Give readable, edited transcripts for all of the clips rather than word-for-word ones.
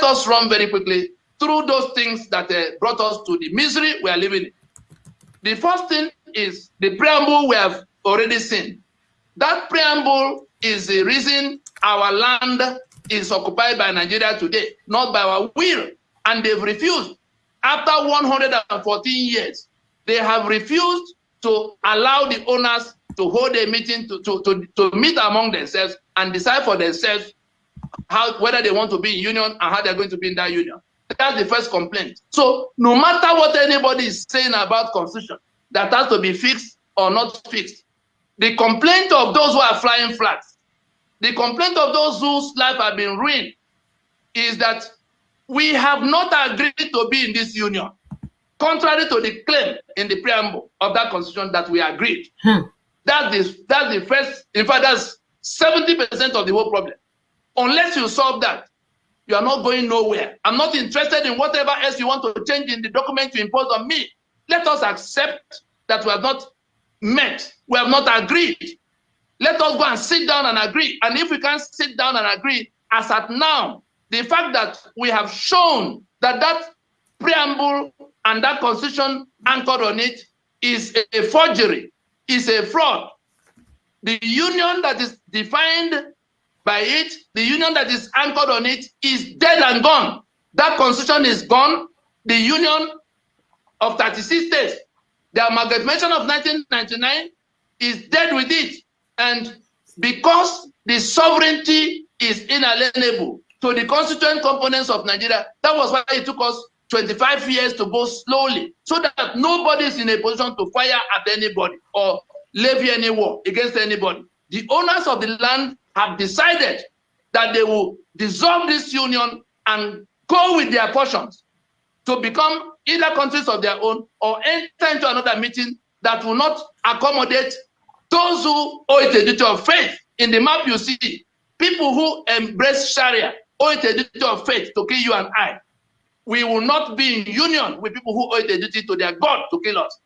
us run very quickly through those things that brought us to the misery we are living in. The first thing is the preamble we have already seen. That preamble is the reason our land is occupied by Nigeria today, not by our will. And they've refused. After 114 years, they have refused to allow the owners to hold a meeting to meet among themselves and decide for themselves whether they want to be in union and how they're going to be in that union. That's the first complaint. So no matter what anybody is saying about constitution, that has to be fixed or not fixed. The complaint of those who are flying flags, the complaint of those whose life have been ruined is that we have not agreed to be in this union, contrary to the claim in the preamble of that constitution that we agreed. That's the first, in fact, that's 70% of the whole problem. Unless you solve that, you are not going nowhere. I'm not interested in whatever else you want to change in the document you impose on me. Let us accept that we have not met, we have not agreed. Let us go and sit down and agree. And if we can't sit down and agree, as at now, the fact that we have shown that that preamble and that constitution anchored on it is a forgery, is a fraud. The union that is defined by it, the union that is anchored on it is dead and gone. That constitution is gone. The union of 36 states, the amalgamation of 1999 is dead with it. And because the sovereignty is inalienable to the constituent components of Nigeria, that was why it took us 25 years to go slowly, so that nobody is in a position to fire at anybody or levy any war against anybody. The owners of the land have decided that they will dissolve this union and go with their portions to become either countries of their own or enter into another meeting that will not accommodate those who owe it a duty of faith. In the map you see, people who embrace Sharia owe it a duty of faith to kill you and I. We will not be in union with people who owe it a duty to their God to kill us.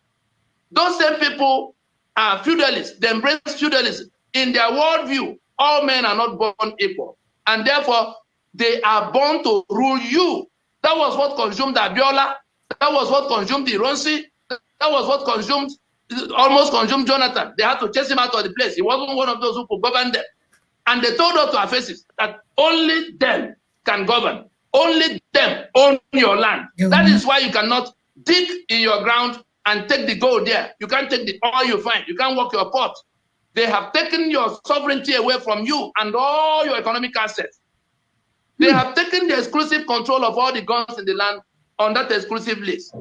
Those same people are feudalists. They embrace feudalism. In their worldview, all men are not born equal. And therefore, they are born to rule you. That was what consumed Abiola. That was what consumed Ironsi. That was what almost consumed Jonathan. They had to chase him out of the place. He wasn't one of those who could govern them. And they told us to our faces that only them can govern. Only them own your land. That is why you cannot dig in your ground and take the gold there. You can't take the oil you find. You can't work your pot. They have taken your sovereignty away from you and all your economic assets. They have taken the exclusive control of all the guns in the land on that exclusive list.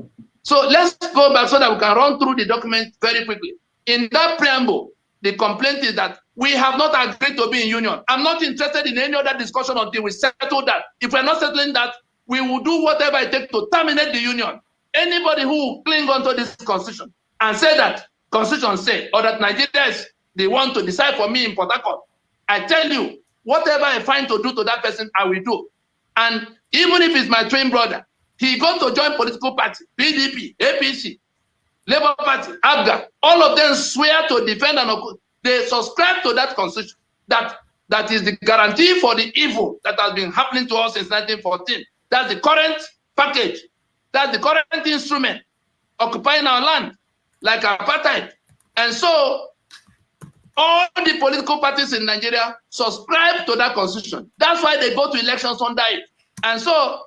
So let's go back so that we can run through the document very quickly. In that preamble, the complaint is that we have not agreed to be in union. I'm not interested in any other discussion until we settle that. If we're not settling that, we will do whatever it takes to terminate the union. Anybody who will cling onto this constitution and say that constitution say, or that Nigerians, they want to decide for me in Port Harcourt, I tell you, whatever I find to do to that person, I will do. And even if it's my twin brother, he goes to join political party, PDP, APC, Labour Party, ABGA, all of them swear to defend and they subscribe to that constitution. That is the guarantee for the evil that has been happening to us since 1914. That's the current package. That's the current instrument occupying our land, like apartheid. And so all the political parties in Nigeria subscribe to that constitution. That's why they go to elections under it. And so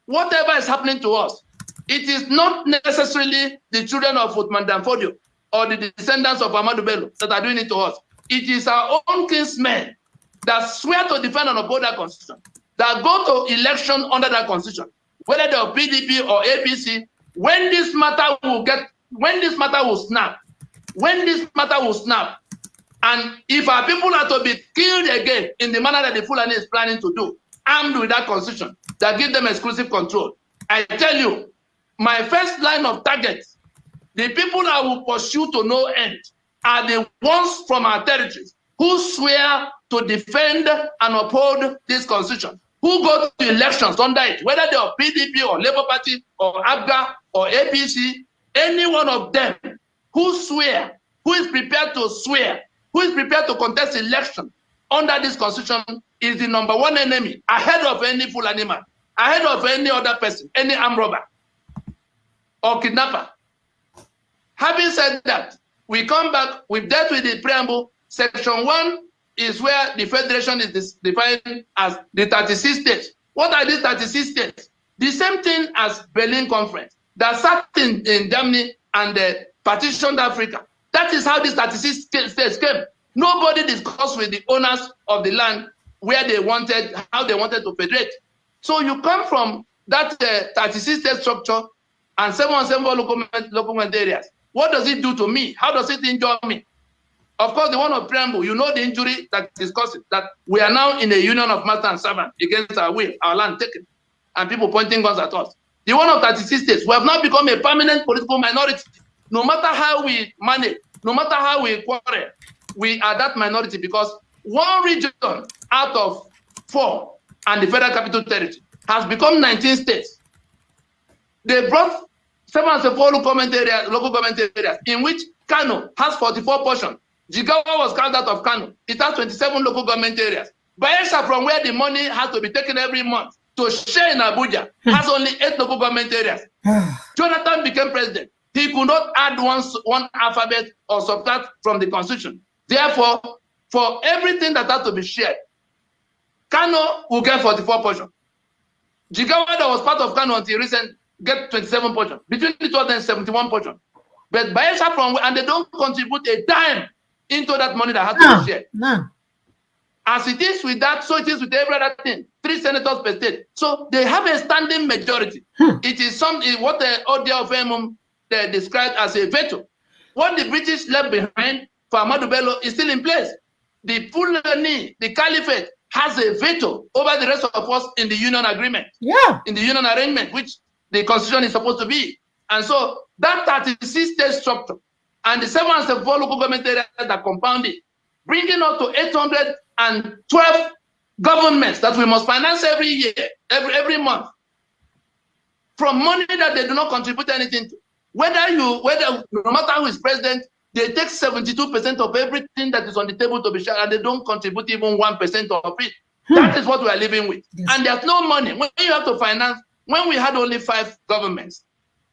whatever is happening to us, it is not necessarily the children of Uthman Danfodio or the descendants of Ahmadu Bello that are doing it to us. It is our own kinsmen that swear to defend and uphold that constitution, that go to election under that constitution, whether they are PDP or APC, when this matter will snap, and if our people are to be killed again in the manner that the Fulani is planning to do, armed with that constitution that gives them exclusive control, I tell you, my first line of targets, the people I will pursue to no end, are the ones from our territories who swear to defend and uphold this constitution, who go to elections under it, whether they are PDP or Labour Party or ABGA or APC, any one of them who swear, who is prepared to swear, who is prepared to contest election under this constitution is the #1 enemy, ahead of any Fulani man, ahead of any other person, any armed robber or kidnapper. Having said that, we come back, we've dealt with the preamble. Section 1 is where the federation is defined as the 36 states. What are these 36 states? The same thing as Berlin Conference that sat in Germany and partitioned Africa. That is how these 36 states came. Nobody discussed with the owners of the land where they wanted, how they wanted to federate. So you come from that 36 state structure and 717 local government areas. What does it do to me? How does it injure me? Of course, the one of preamble, you know the injury that is causing, that we are now in a union of master and servant against our will, our land taken, and people pointing guns at us. The one of 36 states, we have now become a permanent political minority. No matter how we manage, no matter how we quarrel, we are that minority because one region out of 4 and the Federal Capital Territory has become 19 states. They brought 704 local government areas in which Kano has 44 portions. Jigawa was carved out of Kano. It has 27 local government areas. Bayelsa, from where the money has to be taken every month to share in Abuja, has only 8 local government areas. Jonathan became president. He could not add one alphabet or subtract from the constitution. Therefore, for everything that has to be shared, Kano will get 44 portions. Jigawa, that was part of Kano until recent, get 27 portions. Between the two of them, 71 portions. But Bayelsa, from and they don't contribute a dime into that money that has to be shared. No. As it is with that, so it is with every other thing. 3 senators per state. So they have a standing majority. It is what the audio of Emum they described as a veto. What the British left behind for Ahmadu Bello is still in place. The Fulani, the Caliphate, has a veto over the rest of us in the union agreement. Yeah. In the union arrangement, which the constitution is supposed to be. And so that 36 state structure and the 704 local government areas that compound it, bringing up to 812 governments that we must finance every year, every month, from money that they do not contribute anything to. No matter who is president, they take 72% of everything that is on the table to be shared, and they don't contribute even 1% of it. That is what we are living with. Yes. And there's no money. When you have to finance, when we had only 5 governments,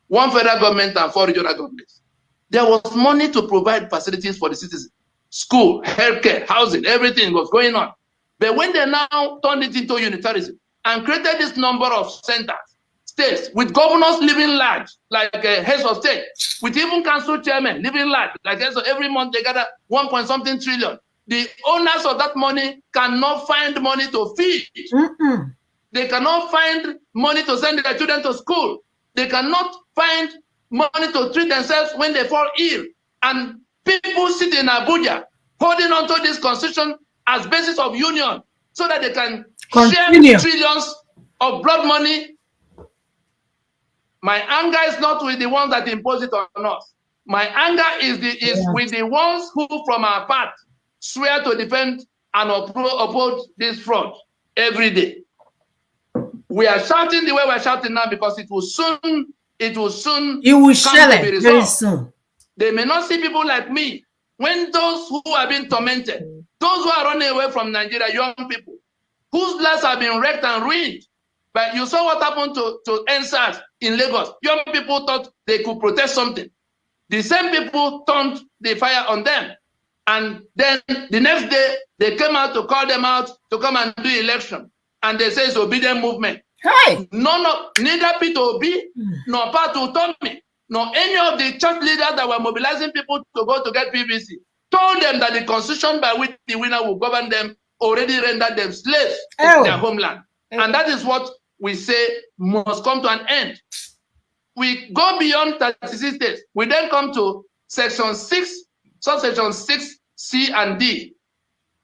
1 federal government and 4 regional governments, there was money to provide facilities for the citizens. School, healthcare, housing, everything was going on. But when they now turned it into unitarism and created this number of centers, states, with governors living large, like heads of state, with even council chairmen living large, like so every month they gather 1.something trillion. The owners of that money cannot find money to feed. They cannot find money to send their children to school. They cannot find money to treat themselves when they fall ill. And people sit in Abuja holding on to this constitution as basis of union so that they can share trillions of blood money. My anger is not with the ones that impose it on us. My anger is with the ones who from our part swear to defend and uphold this fraud every day. We are shouting the way we're shouting now because it will soon come to be resolved. Very soon. They may not see people like me. When those who have been tormented, those who are running away from Nigeria, young people, whose lives have been wrecked and ruined. But you saw what happened to NSAS in Lagos. Young people thought they could protest something. The same people turned the fire on them. And then the next day, they came out to call them out to come and do election. And they say it's obedient movement. Hey. Neither Peter Obi, nor Patu Tommy, nor any of the church leaders that were mobilizing people to go to get PVC told them that the constitution by which the winner will govern them already rendered them slaves in their homeland. And that is what we say must come to an end. We go beyond 36 states. We then come to section 6, subsection 6, C and D.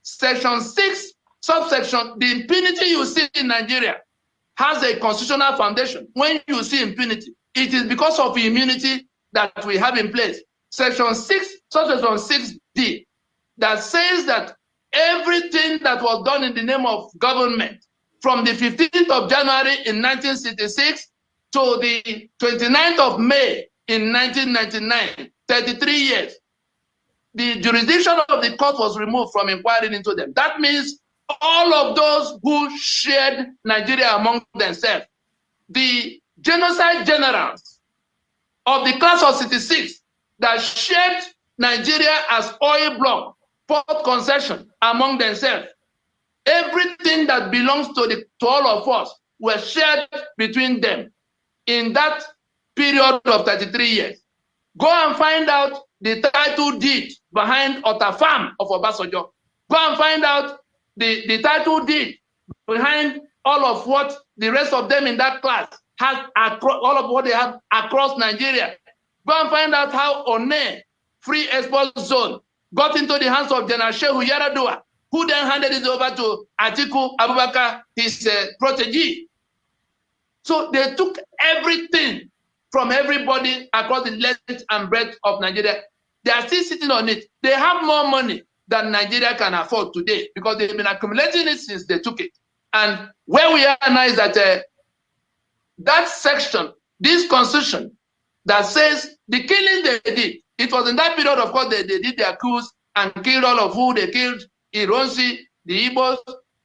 Section 6, subsection, the impunity you see in Nigeria has a constitutional foundation. When you see impunity, it is because of immunity that we have in place. Section 6, subsection 6D, that says that everything that was done in the name of government from the 15th of January in 1966 to the 29th of May in 1999, 33 years, the jurisdiction of the court was removed from inquiring into them. That means all of those who shared Nigeria among themselves, the genocide generals of the class of 66 that shaped Nigeria as oil block, port concession among themselves. Everything that belongs to all of us was shared between them in that period of 33 years. Go and find out the title deed behind Otafam of Obasanjo. Go and find out the title deed behind all of what the rest of them in that class has, all of what they have across Nigeria. Go and find out how One, free export zone, got into the hands of General Shehu Yaradua, who then handed it over to Atiku Abubakar, his protege. So they took everything from everybody across the length and breadth of Nigeria. They are still sitting on it. They have more money than Nigeria can afford today because they've been accumulating it since they took it. And where we are now is that that section, this constitution that says the killing they did, it was in that period, of course, they did their coups and killed all of who they killed, Ironsi, the Igbos,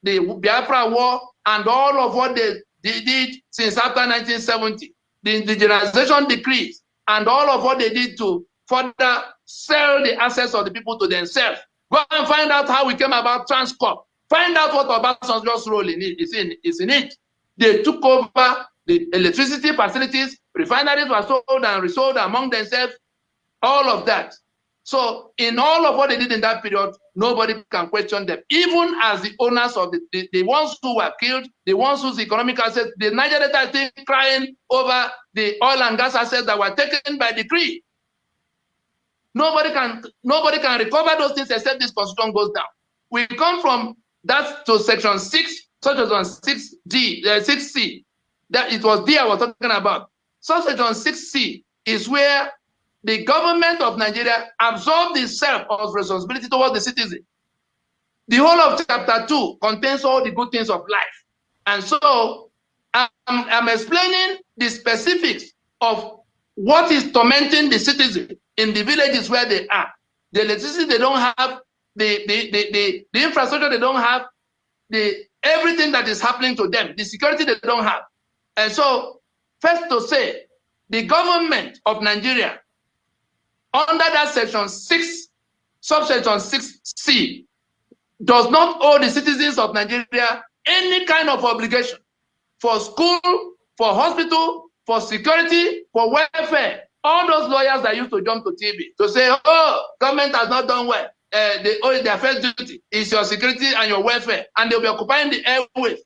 the Biafra War, and all of what they did since after 1970, the indigenization decrees, and all of what they did to further sell the assets of the people to themselves. Go and find out how we came about Transcorp. Find out what Obasanjo's role in it is in it. They took over the electricity facilities, refineries were sold and resold among themselves, all of that. So in all of what they did in that period, nobody can question them. Even as the owners of the ones who were killed, the ones whose economic assets, the Niger Delta is still crying over the oil and gas assets that were taken by decree. Nobody can recover those things except this constitution goes down. We come from that to section 6, section 6D, 6C. That it was D I was talking about. So section 6C is where the government of Nigeria absorbed itself of responsibility towards the citizen. The whole of chapter 2 contains all the good things of life. And so I'm explaining the specifics of what is tormenting the citizen in the villages where they are. The electricity they don't have, the infrastructure they don't have, everything that is happening to them, the security they don't have. And so, first to say, the government of Nigeria, under that section 6, subsection 6C, does not owe the citizens of Nigeria any kind of obligation for school, for hospital, for security, for welfare. All those lawyers that used to jump to TV to say, oh, government has not done well. They owe their first duty is your security and your welfare, and they'll be occupying the airways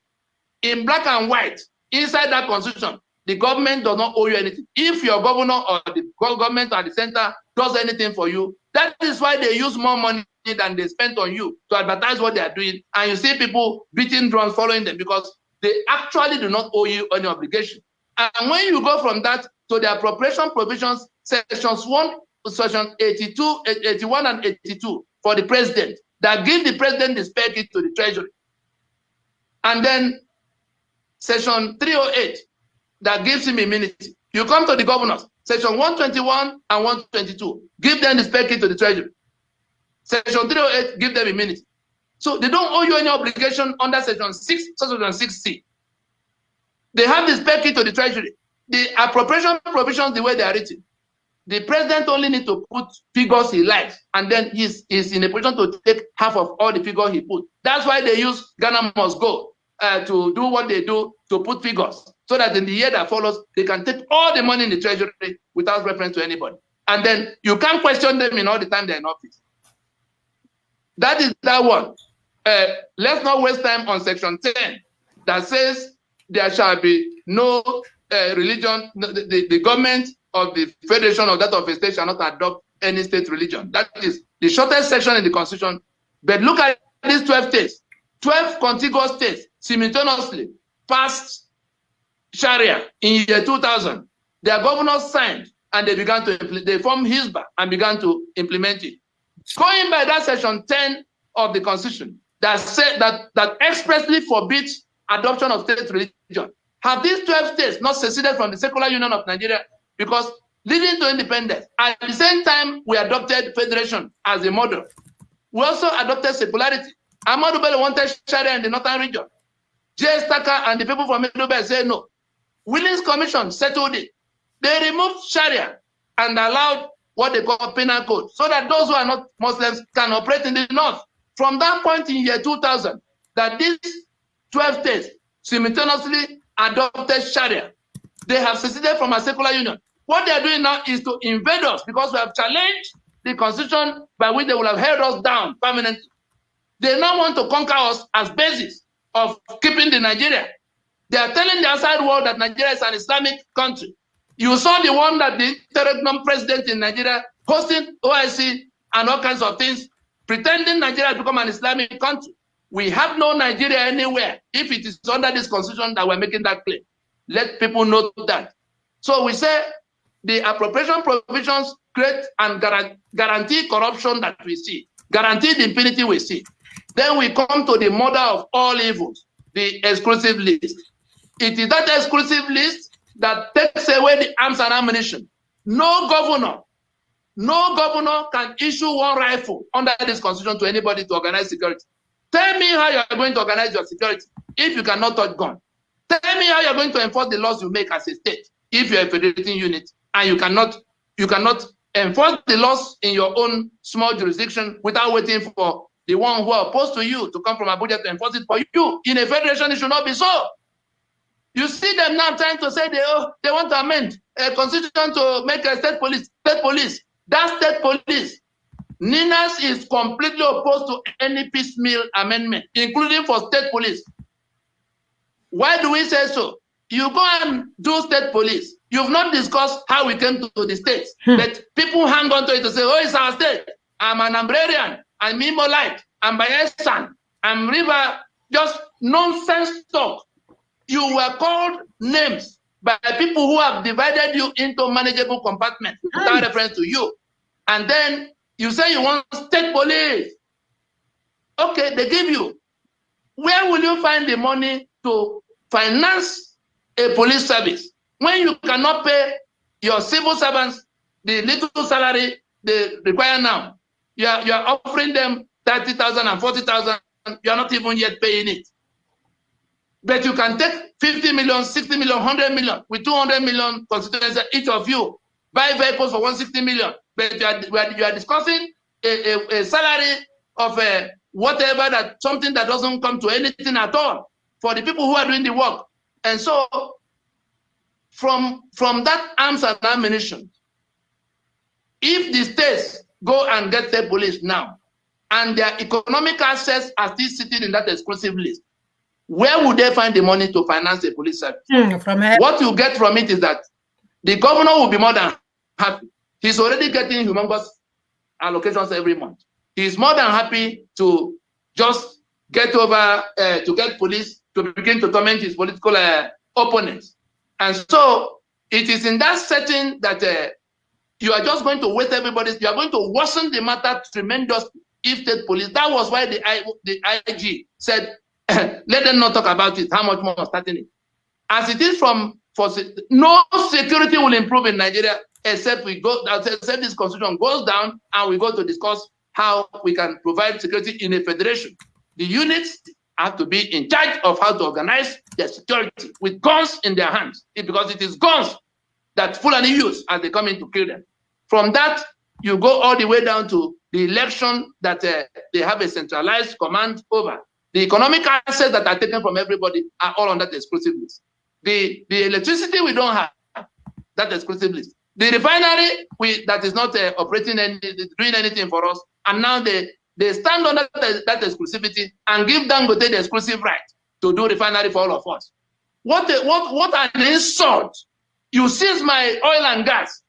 in black and white. Inside that constitution, the government does not owe you anything. If your governor or the government or the center does anything for you, that is why they use more money than they spent on you to advertise what they are doing. And you see people beating drums following them because they actually do not owe you any obligation. And when you go from that to the appropriation provisions, sections 1, section 82, 81 and 82 for the president, that give the president the spare key to the treasury. And then section 308, that gives him immunity. You come to the governors, section 121 and 122, give them the spare key to the treasury. Section 308, give them immunity. So they don't owe you any obligation under section 6, section 6C. They have the spare key to the treasury. The appropriation provisions, the way they are written, the president only needs to put figures he likes, and then he's in a position to take half of all the figures he put. That's why they use Ghana Must Go to do what they do, to put figures, so that in the year that follows, they can take all the money in the treasury without reference to anybody. And then you can't question them in all the time they're in office. That is that one. Let's not waste time on section 10 that says there shall be no religion, the government of the federation or that of a state shall not adopt any state religion. That is the shortest section in the constitution. But look at these 12 states. 12 contiguous states simultaneously passed Sharia in year 2000. Their governors signed and they began to they formed Hizbah and began to implement it. Going by that section 10 of the constitution that said that expressly forbids adoption of state religion. Have these 12 states not seceded from the secular union of Nigeria? Because leading to independence, at the same time we adopted federation as a model. We also adopted secularity. Ahmadu Bello wanted Sharia in the northern region. J. Staka and the people from Middle Belt said no. Willings Commission settled it. They removed Sharia and allowed what they call penal code, so that those who are not Muslims can operate in the north. From that point in year 2000, that these 12 states simultaneously adopted Sharia. They have seceded from a secular union. What they are doing now is to invade us because we have challenged the constitution by which they will have held us down permanently. They now want to conquer us as basis of keeping the Nigeria. They are telling the outside world that Nigeria is an Islamic country. You saw the one that the interim president in Nigeria hosting OIC and all kinds of things, pretending Nigeria has become an Islamic country. We have no Nigeria anywhere if it is under this constitution that we're making that claim. Let people know that. So we say the appropriation provisions create and guarantee corruption that we see, guarantee the impunity we see. Then we come to the mother of all evils, the exclusive list. It is that exclusive list that takes away the arms and ammunition. No governor can issue one rifle under this constitution to anybody to organize security. Tell me how you are going to organize your security if you cannot touch gun. Tell me how you are going to enforce the laws you make as a state if you are a federating unit and you cannot enforce the laws in your own small jurisdiction without waiting for the one who are opposed to you to come from Abuja to enforce it for you. In a federation, it should not be so. You see them now trying to say they want to amend a constitution to make a state police. State police. That state police. Ninas is completely opposed to any piecemeal amendment, including for state police. Why do we say so? You go and do state police. You've not discussed how we came to the states. But people hang on to it to say, oh, it's our state. I'm an Ambrarian. I'm Imolite. I'm Bayelsan. I'm River. Just nonsense talk. You were called names by people who have divided you into manageable compartments without reference to you. And then you say you want state police. Okay, they give you. Where will you find the money to finance a police service when you cannot pay your civil servants the little salary they require now? You are offering them 30,000 and 40,000. You are not even yet paying it. But you can take 50 million, 60 million, 100 million with 200 million constituencies each of you. Buy vehicles for 160 million. But you are discussing a salary of whatever, that something that doesn't come to anything at all for the people who are doing the work. And so from that arms and ammunition, if the states go and get state police now, and their economic assets are still sitting in that exclusive list, where would they find the money to finance a police service? What you get from it is that the governor will be more than happy. He's already getting humongous allocations every month. He's more than happy to just get over, to get police to begin to torment his political opponents. And so it is in that setting that you are just going to waste everybody. You are going to worsen the matter tremendously if state police. That was why the IG said, let them not talk about it, how much more starting it. As it is no security will improve in Nigeria except this constitution goes down and we go to discuss how we can provide security in a federation. The units have to be in charge of how to organize their security with guns in their hands, because it is guns that Fulani use as they come in to kill them. From that, you go all the way down to the election that they have a centralized command over. The economic assets that are taken from everybody are all on that exclusive list. The electricity we don't have, that exclusive list. The refinery that is not operating doing anything for us, and now they stand on that exclusivity and give Dangote the exclusive right to do refinery for all of us. What an insult! You seize my oil and gas,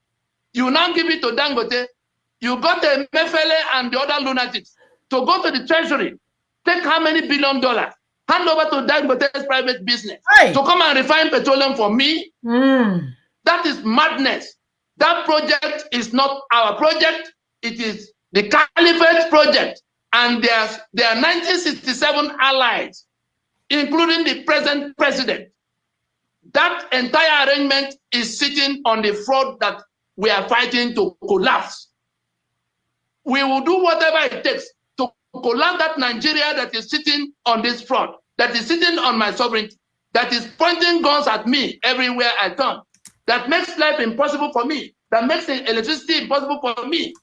you now give it to Dangote. You got the Mefele and the other lunatics to go to the treasury, take how many $1 billion, hand over to Dangote's private business to come and refine petroleum for me? That is madness. That project is not our project. It is the Caliphate project. And their 1967 allies, including the present president. That entire arrangement is sitting on the fraud that we are fighting to collapse. We will do whatever it takes to collapse that Nigeria that is sitting on this fraud, that is sitting on my sovereignty, that is pointing guns at me everywhere I turn, that makes life impossible for me, that makes electricity impossible for me,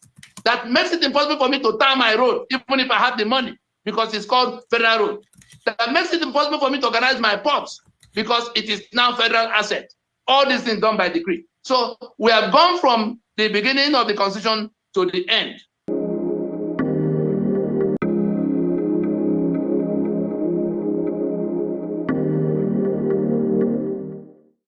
that makes it impossible for me to tar my road, even if I have the money, because it's called federal road, that makes it impossible for me to organize my ports, because it is now federal asset. All these things done by decree. So we have gone from the beginning of the Constitution to the end.